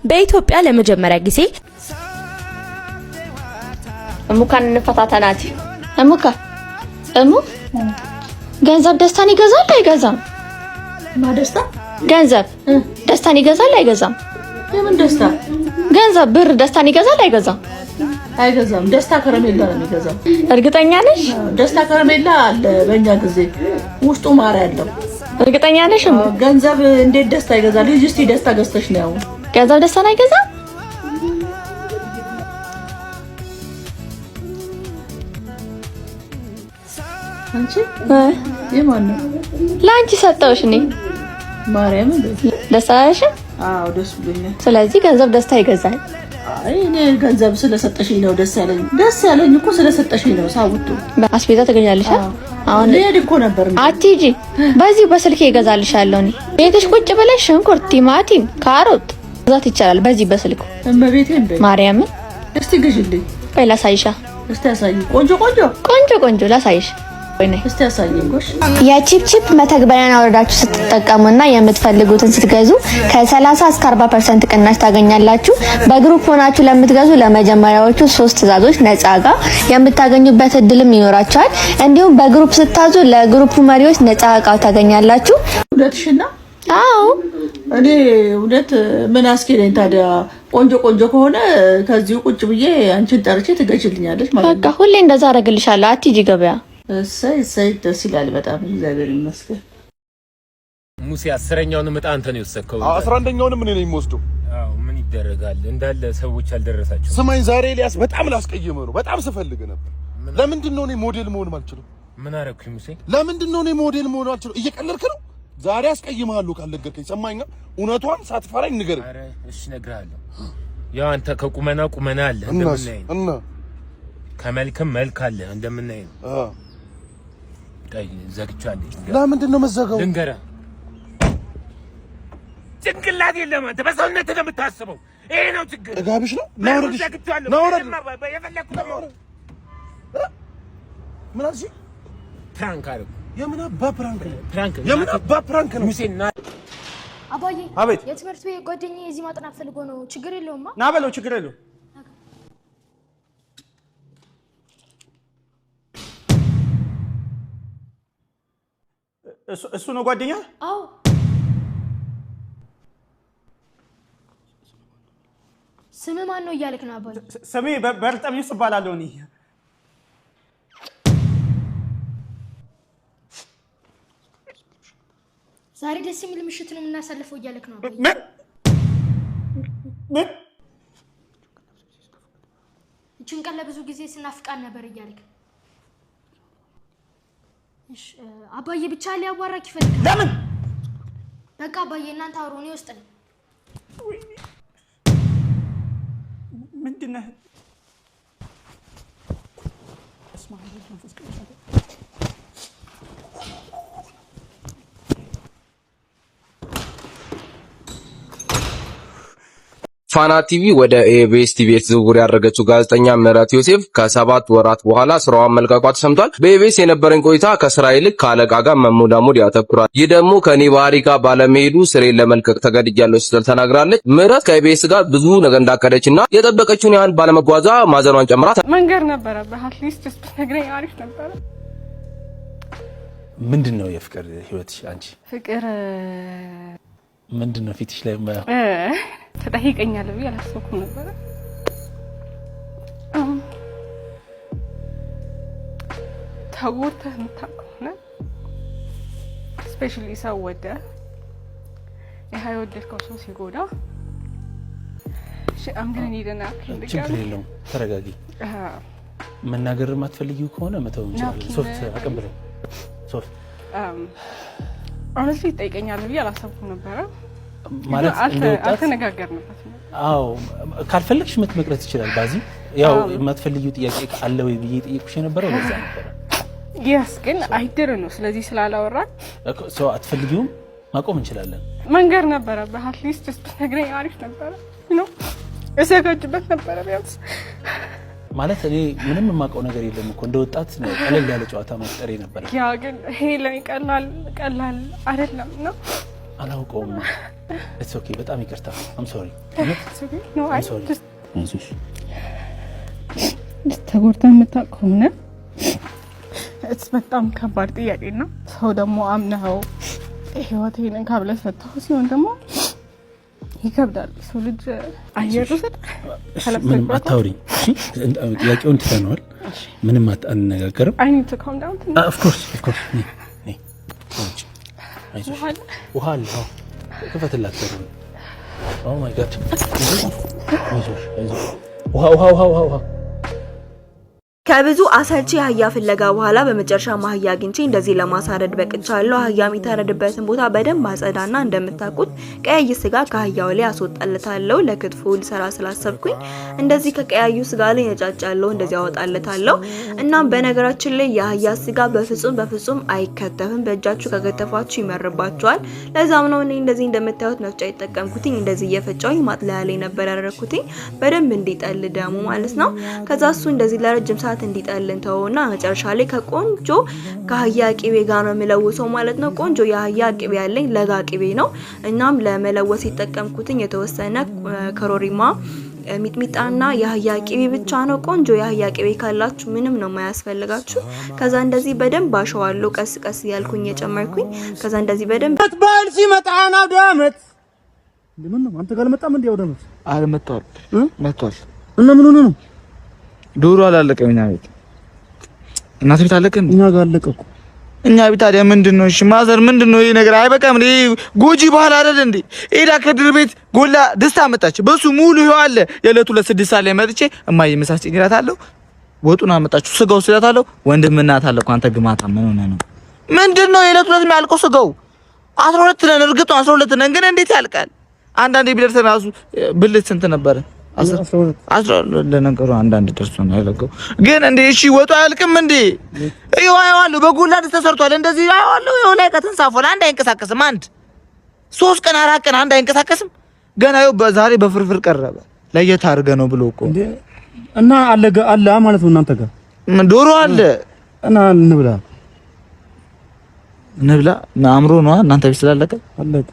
በኢትዮጵያ ለመጀመሪያ ጊዜ እሙካን እንፈታተናት እሙካ ገንዘብ ደስታን ይገዛል አይገዛም? ማደስታ ገንዘብ ደስታን ይገዛል አይገዛም? የምን ደስታ? ገንዘብ ብር ደስታን ይገዛል አይገዛም? አይገዛም። ደስታ ከረሜላ ነው የሚገዛው። እርግጠኛ ነሽ? ደስታ ከረሜላ አለ በእኛ ጊዜ ውስጡ ማር ያለው። እርግጠኛ ነሽ? ገንዘብ እንዴት ደስታ ይገዛል? ልጅ እስቲ ደስታ ገዝተሽ ነው? ገንዘብ ደስታን አይገዛም? አንቺ የማን ነው? ላንቺ ሰጠውሽ እኔ ማርያም ደስ አለሽ? አዎ ደስ ብሎኛል። ስለዚህ ገንዘብ ደስታ ይገዛል። አይ እኔ ገንዘብ ስለሰጠሽኝ ነው ደስ ያለኝ። ደስ ያለኝ እኮ ስለሰጠሽኝ ነው። ሳውጡ አስቤዛ ትገኛለሽ? አሁን ልሄድ እኮ ነበር። አትሂጂ፣ በዚህ በስልኬ እገዛልሻለሁ። እኔ ቤትሽ ቁጭ ብለሽ ሽንኩርት፣ ቲማቲም፣ ካሮት መግዛት ይቻላል በዚህ በስልኩ። እመቤቴን በይ ማርያምን እስቲ ግዢልኝ። ቆይ ላሳይሻ። እስቲ ያሳይኝ። ቆንጆ ላሳይሽ። እስቲ ያሳየኝ። ጎሽ የቺፕ መተግበሪያን አውርዳችሁ ስትጠቀሙና የምትፈልጉትን ስትገዙ ከ30 እስከ 40% ቅናሽ ታገኛላችሁ። በግሩፕ ሆናችሁ ለምትገዙ ለመጀመሪያዎቹ 3 ትዕዛዞች ነፃ ጋር የምታገኙበት እድልም ይኖራችኋል። እንዲሁም በግሩፕ ስታዙ ለግሩፑ መሪዎች ነፃ እቃው ታገኛላችሁ። ሁለትሽና አዎ እኔ ሁለት ምን አስኬደኝ ታዲያ? ቆንጆ ከሆነ ከዚሁ ቁጭ ብዬ አንቺን ጠርቼ ትገዥልኛለሽ ማለት ነው። በቃ ሁሌ እንደዛ አደርግልሻለሁ። አትሂጂ ገበያ። እሰይ ደስ ይላል በጣም እግዚአብሔር ይመስገን። ሙሴ 10ኛውን ምጣ አንተ ነው የወሰድከው? 11ኛውንም እኔ ነኝ የምወስደው። አዎ ምን ይደረጋል እንዳለ ሰዎች አልደረሳቸው። ስማኝ ዛሬ ኤልያስ በጣም ላስቀየመ ነው። በጣም ስፈልግ ነበር። ለምንድን ነው እኔ ሞዴል መሆን ማልችለው? ምን አረኩኝ ሙሴ? ለምንድን ነው እኔ ሞዴል መሆን ማልችለው? እየቀለድክ ነው? ዛሬ አስቀይምሃለሁ ካልነገርከኝ። ሰማኛ እውነቷን ሳትፈራኝ ንገረኝ። አረ እሺ እነግርሃለሁ። ያው አንተ ከቁመና አለ እንደምናይ ነው እና ከመልክም መልክ አለ እንደምናይ ነው። ቀይ ዘግቻለሁ። ለምንድን ነው መዘጋው? ልንገርህ፣ ጭንቅላት የለም አንተ በሰውነት ነው የምታስበው። ይሄ ነው ችግር። ጋብሽ ነው ናውረድ የፈለኩት ነው። ምን አልሽ? ፕራንክ አደረኩ። የምን አባ ፕራንክ ነው? ሙሴና አባዬ አቤት። የትምህርት ቤት ጓደኛዬ እዚህ ማጥናት ፈልጎ ነው። ችግር የለውማ? ና በለው። ችግር የለውም። እሱ ነው ጓደኛ? አዎ። ስም ማን ነው እያልክ ነው አባዬ? ስሜ በርጠሚውስ እባላለሁ እኔ። ዛሬ ደስ የሚል ምሽት ነው የምናሳልፈው እያልክ ነው አባዬ? ምን? እቺን ቀን ለብዙ ጊዜ ስናፍቃን ነበር እያልክ። እሺ አባዬ ብቻ ሊያዋራክ ይፈልጋል። ለምን? በቃ አባዬ እናንተ አውሩ፣ እኔ ውስጥ ነኝ። ምንድን ነህ? ፋና ቲቪ ወደ ኢቢኤስ ቲቪ ዝውውር ያደረገችው ጋዜጠኛ ምህረት ዮሴፍ ከ7 ወራት በኋላ ስራዋን መልቀቋ ተሰምቷል። በኢቢኤስ የነበረኝ ቆይታ ከስራ ይልቅ ከአለቃ ጋር መሞዳሞድ ያተኩራል። ይህ ደግሞ ከኔ ባህሪ ጋር ባለመሄዱ ስሬን ለመልቀቅ ተገድጃለሁ ስትል ተናግራለች። ምህረት ከኢቢኤስ ጋር ብዙ ነገር እንዳቀደችና የጠበቀችውን ያህል ባለመጓዟ ማዘኗን ጨምራ መንገር ነበረብህ። አትሊስት ብትነግረኝ አሪፍ ነበረ። ምንድነው የፍቅር ህይወትሽ አንቺ? ፍቅር ምንድነው ፊትሽ ላይ ማያ ተጠይቀኛለህ ብዬ አላሰብኩም ነበር። ተጎድተህ የምታውቀው ስፔሻሊ ሰው ወደህ የወደድከው ሰው ሲጎዳ አምግን ሄደና ችግር የለውም ተረጋጊ። መናገር የማትፈልጊው ከሆነ መተው እንችላለን። ሶፍት አቀብለኝ። ሶፍት ሆነስትሊ ትጠይቀኛለህ ብዬ አላሰብኩም ነበር። ማለት አልተነጋገርንበት። አዎ ካልፈለግሽ መቅረት ይችላል። ባዚ ያው የማትፈልጊው ጥያቄ አለ ወይ ብዬ ጠይቁሽ የነበረው ለዛ ነበር። yes ግን አይደረ ነው። ስለዚህ ስላላወራን ሰው አትፈልጊውም ማቆም እንችላለን። መንገር ነበረብህ። አትሊስት ብትነግረኝ አሪፍ ነበረ። እሰጋጅበት ነበረ ቢያንስ። ማለት እኔ ምንም የማውቀው ነገር የለም እኮ እንደወጣት ነው ቀለል ያለ ጨዋታ መፍጠር ነበር። ያ ግን ይሄ ላይ ቀላል አይደለም ነው አላውቀውም። ኢትስ ኦኬ በጣም ይቅርታ። አም ሶሪ ኖ አይ ተጎድተህ የምታውቅ ከሆነ በጣም ከባድ ጥያቄ ነው። ሰው ደግሞ አምነኸው ህይወቴን ካብለህ ሰጥተኸው ሲሆን ደግሞ ይከብዳል። ሰው ልጅ አየር ውስጥ ምንም አታውሪኝ እሺ። ጥያቄውን ትተነዋል። ምንም አንነጋገርም። I need to calm down. Of course ነይ ውሃ አለ ክፈትላት። ኦ ማይ ጋድ ውሃ ከብዙ አሰልቺ አህያ ፍለጋ በኋላ በመጨረሻ አህያ አግኝቼ እንደዚህ ለማሳረድ በቅቻለሁ። አህያ የሚታረድበትን ቦታ በደንብ አጸዳና እንደምታውቁት ቀያይ ስጋ ከአህያው ላይ አስወጣለታለሁ። ለክትፎ ልሰራ ስላሰብኩኝ እንደዚህ ከቀያዩ ስጋ ላይ ነጫጫለሁ፣ እንደዚህ አወጣለታለሁ። እናም በነገራችን ላይ የአህያ ስጋ በፍጹም አይከተፍም። በእጃችሁ ከከተፋችሁ ይመርባችኋል። ለዛም ነው እኔ እንደዚህ እንደምታዩት መፍጫ ይተጠቀምኩትኝ። እንደዚህ እየፈጫውኝ ማጥለያ ላይ ነበር ያደረኩትኝ በደንብ እንዲጠል ደሙ ማለት ነው። ከዛ እሱ እንደዚህ ለረጅም ሰዓት እንዲጠልን ተውና መጨረሻ ላይ ከቆንጆ ከአህያ ቅቤ ጋር ነው የምለውሰው ማለት ነው። ቆንጆ የአህያ ቅቤ ያለኝ ለጋ ቅቤ ነው። እናም ለመለወስ የተጠቀምኩትኝ የተወሰነ ከሮሪማ ሚጥሚጣና የአህያ ቅቤ ብቻ ነው። ቆንጆ የአህያ ቅቤ ካላችሁ ምንም ነው የማያስፈልጋችሁ። ከዛ እንደዚህ በደንብ አሸዋለሁ ቀስ ያልኩኝ የጨመርኩኝ። ከዛ እንደዚህ በደንብ ባል ሲመጣ ነው ዳመት ለምን ነው አንተ ጋር መጣም እንዴ? ወደመት መጥቷል እና ምን ሆነ ነው? ዶሮ አላለቀም። እኛ ቤት እናት ቤት አለቀ። እኛ ጋር አለቀ እኮ። እኛ ቤት ታዲያ ምንድነው? እሺ ማዘር ምንድነው ይሄ ነገር? አይበቃም እንዴ? ጎጂ ባህል አይደል እንዴ? ኤዳ ከድር ቤት ጎላ ደስታ መጣች። በሱ ሙሉ ይኸው አለ። የዕለቱ ለ6 ሰዓት ላይ መጥቼ እማዬ ምሳስ ጭኝራታለሁ፣ ወጡን አመጣችሁ፣ ስጋው ስላታለሁ። ወንድም እናት አለ እኮ አንተ ግማታ ምን ሆነ ነው? ምንድነው የዕለቱ ዕለት የሚያልቀው ስጋው? 12 ነን፣ እርግጥ 12 ነን፣ ግን እንዴት ያልቃል? አንዳንዴ ቢደርስ ራሱ ብልት ስንት ነበረ? 12 ለነገሩ አንዳንድ ደርሶ ነው ያለቀው። ግን እንዴ እሺ ወጡ አያልቅም እንዴ? ይዋያዋለሁ በጉላ ተሰርቷል። እንደዚህ ይዋያዋለሁ። የሆነ ከተንሳፎላ አንድ አይንቀሳቀስም። 3 ቀን 4 ቀን አንድ አይንቀሳቀስም። ገና ይኸው በዛሬ በፍርፍር ቀረበ። ለየት አድርገ ነው ብሎ እኮ እና አለ ማለት ነው። እናንተ ጋር ዶሮ አለ እና እንብላ አምሮ ነው እናንተ ቤት ስላለቀ አለቀ።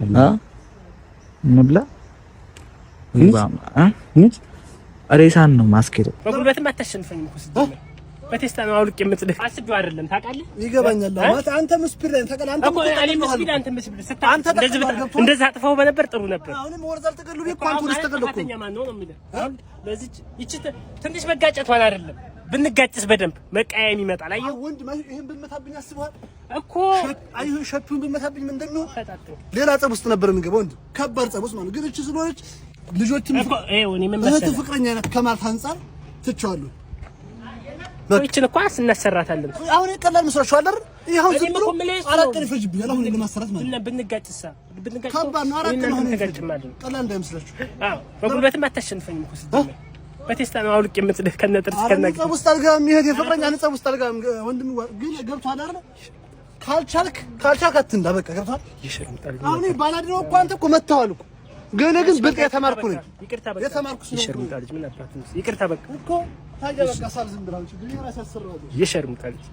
እንብላ ሬሳን ነው ማስኬደው። በጉልበትም አታሸንፈኝም እኮ ስትል በቴስታ ነው አውልቅ የምትልህ አስቤው አይደለም ታውቃለህ። ይገባኛል ማለት አንተ መስፒድ ላይ ታውቃለህ። አንተ እኮ እኔ መስፒድ አንተ መስፒድ እንደዛ አጥፋው በነበር ጥሩ ነበር። አሁንም ወርዛል ተቀሉ ቢቆም አንተ ተቀለኩ አንተኛ ማን ነው የሚለው? ለዚህ ይቺ ትንሽ መጋጨት ዋላ አይደለም። ብንጋጭስ በደንብ መቃየም ይመጣል። አየው ወንድ ይሄን ብመታብኝ አስበዋል እኮ አይሁ ሸቱን ብመታብኝ ምን እንደሚሆን ሌላ ጸብ ውስጥ ነበር የሚገባው። ወንድ ከባድ ጸብ ውስጥ ማለት ግን እቺ ስለሆነች ልጆችም እህት ፍቅረኛ አይነት ከማለት አንፃር ትቻለሁ። እቺን እኮ እናሰራታለን። አሁን ይቀላል መስራችኋል አይደል? ይሄው ዝም ብሎ አላቀን ይፈጅብኛል። አሁን ለማሰራት ማለት ብንጋጭሳ ከባድ ነው። አራቀን አሁን ቀላል እንዳይመስላችሁ። አዎ በጉልበትም አታሸንፈኝም እኮ ስትል በቴስታ ነው አውልቅ የምትልህ ከነጥርስ ከነገ ጸብ ውስጥ አልገባም። ይሄ የፍቅረኛ ጸብ ውስጥ አልገባም። ወንድም ግን ገብቷል አይደል? ካልቻልክ አትንዳ በቃ ገብቷል። አሁን ባላድነው እኮ አንተ እኮ መተዋል እኮ ገና ግን ብልጥ የተማርኩ ነኝ። ይቅርታ በቃ የተማርኩ ይሸርሙታ ልጅ ምን አባቱ ይቅርታ በቃ እኮ ታዲያ በቃ ሳል ዝም ብላችሁ ግን ራስ ያሰራው ይሸርሙታ ልጅ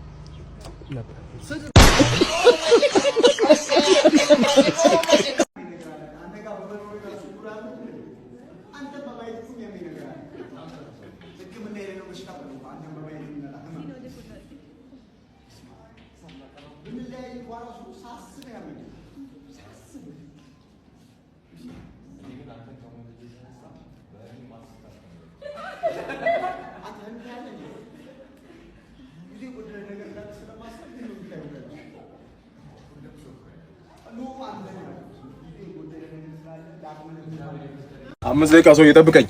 አምስት ደቂቃ ሰው እየጠብቀኝ።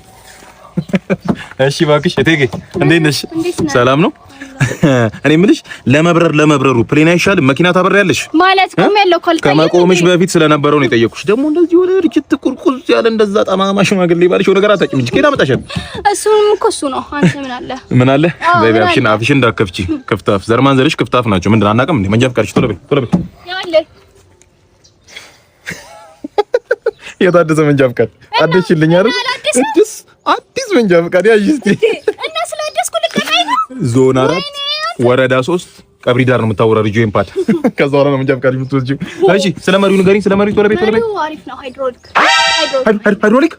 እሺ እባክሽ እቴጌ እንዴት ነሽ? ሰላም ነው? እኔ የምልሽ ለመብረሩ ፕሌን አይሻልም? መኪና ታበሪያለሽ ማለት ቆም ያለው ኮልታ ከመቆምሽ በፊት ስለነበረው ነው የጠየኩሽ። ደግሞ እንደዚህ ወደ ርችት ቁርቁዝ ያለ እንደዛ ጠማማ ሽማግሌ ባልሽ ነገር አታውቂም እንጂ ከዳ መጣሻል። እሱንም እኮ እሱ ነው። አንተ ምን አለ በይ አፍሽን እንዳከፍቺ። ክፍታፍ ዘርማን ዘርሽ ክፍታፍ ናቸው። ምንድን አናውቅም እንዴ? መንጃ ፍቃድሽ ቶሎ በይ ያለ የታደሰ መንጃ ፍቃድ አደሽልኝ አይደል? አዲስ መንጃ ፍቃድ ያዥ እስቲ እና ስላደስኩ ልክ ዞን 4 ወረዳ 3 ቀብሪ ዳር ነው የምታወራሪው ጄምፓድ ከዛ በኋላ ነው መንጃ ፈቃድ የምትወስጂው። እሺ ስለ መሪው ንገሪኝ። ስለ መሪው ተለቤት አሪፍ ነው። ሃይድሮሊክ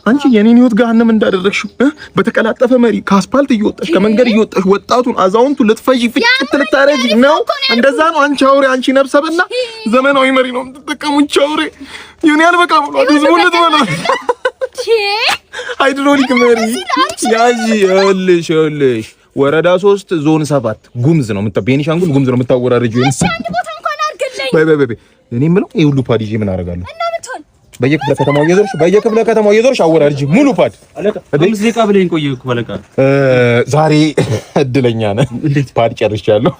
አንቺ የኔን ህይወት ገሃነም እንዳደረግሽው በተቀላጠፈ መሪ ከአስፓልት እየወጣሽ ከመንገድ እየወጣሽ ወጣቱን አዛውንቱን ልትፈጂ ፍጭት ልታረጂ ነው። እንደዛ ነው። አንቺ አውሬ፣ አንቺ ነብሰበላ ዘመናዊ መሪ ነው የምትጠቀሙት። አውሬ ይሁን ያልበቃ ብሎ ህዝቡ ልትበላ ሃይድሮሊክ መሪ ያጂ ይኸውልሽ ወረዳ 3 ዞን 7 ጉምዝ ነው ቤኒሻንጉል ጉምዝ ነው የምታወራሪው። አንድ ቦታ እንኳን አድርግልኝ። በይ እኔ የምለው ይሄ ሁሉ ፓድ ይዤ ምን አደርጋለሁ? በየክፍለ ከተማው እየዞርሽ አወራርጂ ሙሉ ፓድ አለቃ። 5 ደቂቃ ብለኝ ቆየሁ እኮ አለቃ። ዛሬ እድለኛ ነህ። ፓድ ጨርሻለሁ።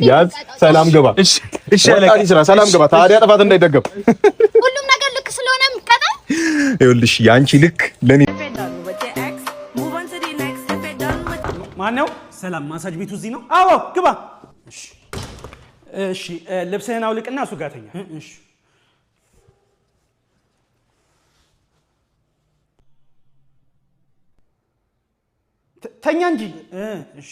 ያዝ ሰላም ገባ። እሺ አለቃ ስራ ሰላም ገባ። ታዲያ ጥፋት እንዳይደገም ሁሉም ነገር ልክ ስለሆነ ምቀጣ ይኸውልሽ ያንቺ ልክ ለኔ ማነው? ሰላም ማሳጅ ቤቱ እዚህ ነው? አዎ ግባ። እሺ ልብስህን አውልቅና እሱ ጋር ተኛ። እሺ ተኛ እንጂ። እሺ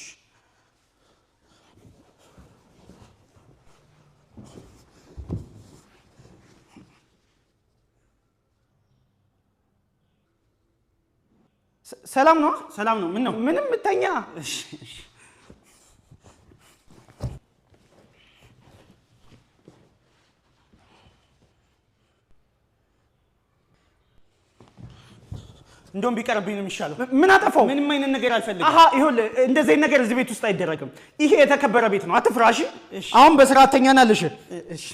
ሰላም ነው? ሰላም ነው። ምን ነው? ምንም ተኛ። እሺ እሺ እንደውም ቢቀርብኝ ነው የሚሻለው። ምን አጠፋው? ምንም አይነት ነገር አልፈልግም። አሃ ይኸውልህ እንደዚህ ነገር እዚህ ቤት ውስጥ አይደረግም። ይሄ የተከበረ ቤት ነው። አትፍራሽ። አሁን በስርዓት ተኛናልሽ። እሺ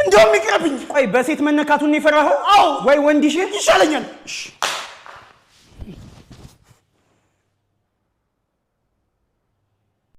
እንደውም ይቅርብኝ። ቆይ በሴት መነካቱን የፈራኸው? አዎ። ወይ ወንድ ይሻለኛል። እሺ